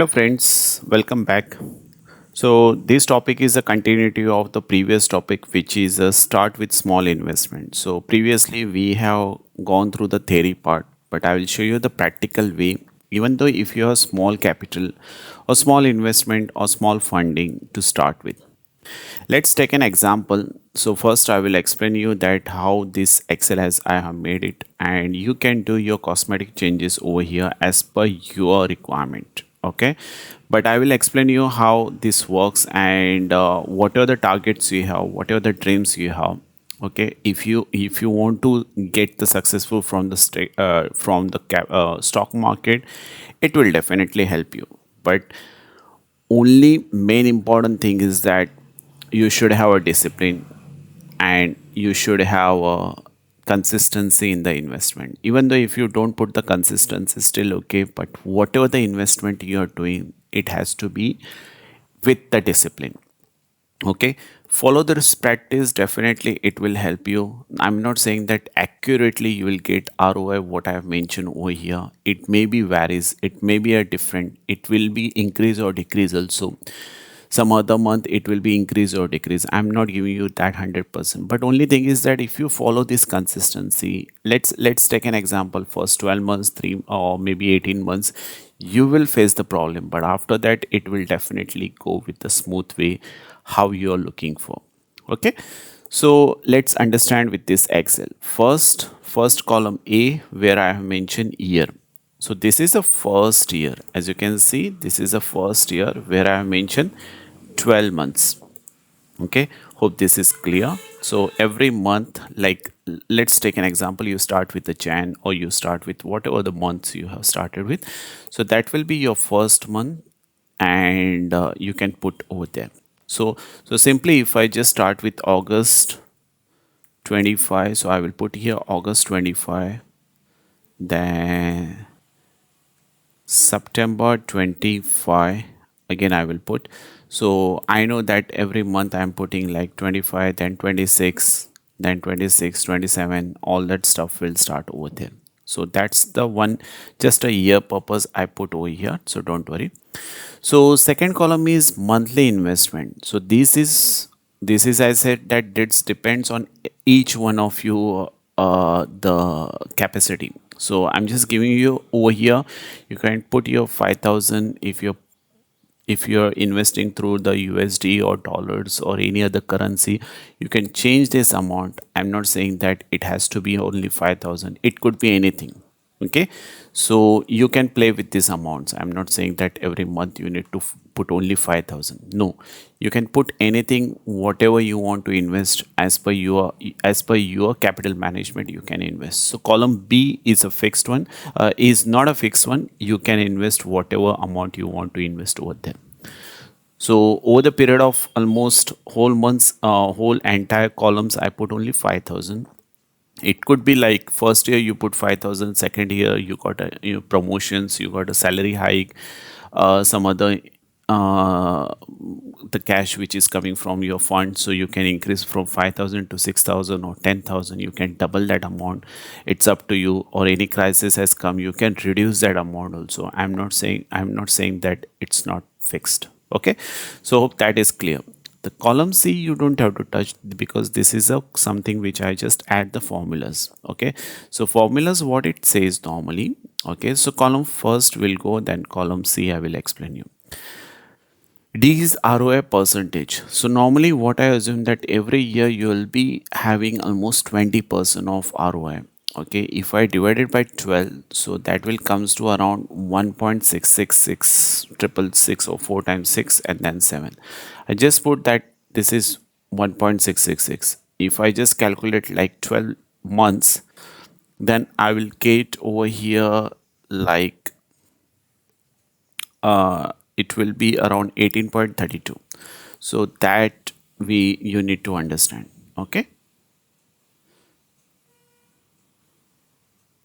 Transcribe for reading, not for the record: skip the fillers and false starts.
Hello, friends. Welcome back. So, this topic is a continuity of the previous topic, which is a start with small investment. So, previously we have gone through the theory part, but I will show you the practical way. Even though if you have small capital or small investment or small funding to start with, let's take an example. So first I will explain you that how this Excel has I have made it, and you can do your cosmetic changes over here as per your requirement. Okay, but I will explain you how this works and what are the targets you have, what are the dreams you have. Okay, if you want to get the successful from the stock market, it will definitely help you. But only main important thing is that you should have a discipline and you should have a consistency in the investment. Even though if you don't put the consistency, still okay, but whatever the investment you are doing, it has to be with the discipline. Okay, follow this practice, definitely it will help you. I'm not saying that accurately you will get ROI what I have mentioned over here. It may be varies, it may be a different, it will be increase or decrease also. Some other month it will be increase or decrease. I'm not giving you that 100%, but only thing is that if you follow this consistency, let's take an example. First 12 months, 3 or maybe 18 months, you will face the problem, but after that it will definitely go with the smooth way how you are looking for. Okay, so let's understand with this Excel. First column A, where I have mentioned year. So this is the first year. As you can see, this is the first year where I have mentioned 12 months. Okay, hope this is clear. So every month, like let's take an example, you start with the Jan or you start with whatever the months you have started with. So that will be your first month, and you can put over there. So simply if I just start with August 25, so I will put here August 25, then September 25, again I will put. So I know that every month I'm putting like 25, then 26, then 26, 27, all that stuff will start over there. So that's the one, just a year purpose I put over here, so don't worry. So second column is monthly investment. So this is I said that this depends on each one of you, the capacity. So I'm just giving you over here. You can put your 5,000 if you're investing through the USD or dollars or any other currency. You can change this amount. I'm not saying that it has to be only 5,000. It could be anything. Okay, so you can play with these amounts. I'm not saying that every month you need to put only 5,000. No, you can put anything, whatever you want to invest as per your capital management. You can invest. So column B is a fixed one, is not a fixed one. You can invest whatever amount you want to invest over there. So over the period of almost whole months, whole entire columns, I put only 5,000. It could be like first year you put 5,000, second year you got promotions, you got a salary hike, some other the cash which is coming from your fund, so you can increase from 5,000 to 6,000 or 10,000. You can double that amount. It's up to you. Or any crisis has come, you can reduce that amount also. I'm not saying that it's not fixed. Okay, so hope that is clear. The column C you don't have to touch because this is a something which I just add the formulas. Okay, so formulas what it says normally. Okay, so column first will go, then column C I will explain you. D is ROI percentage. So normally what I assume that every year you will be having almost 20% of ROI. Okay, if I divide it by 12, so that will comes to around 1.666 triple six or 4 times 6 and then 7. I just put that this is 1.666. If I just calculate like 12 months, then I will get over here like it will be around 18.32. So that we you need to understand. Okay,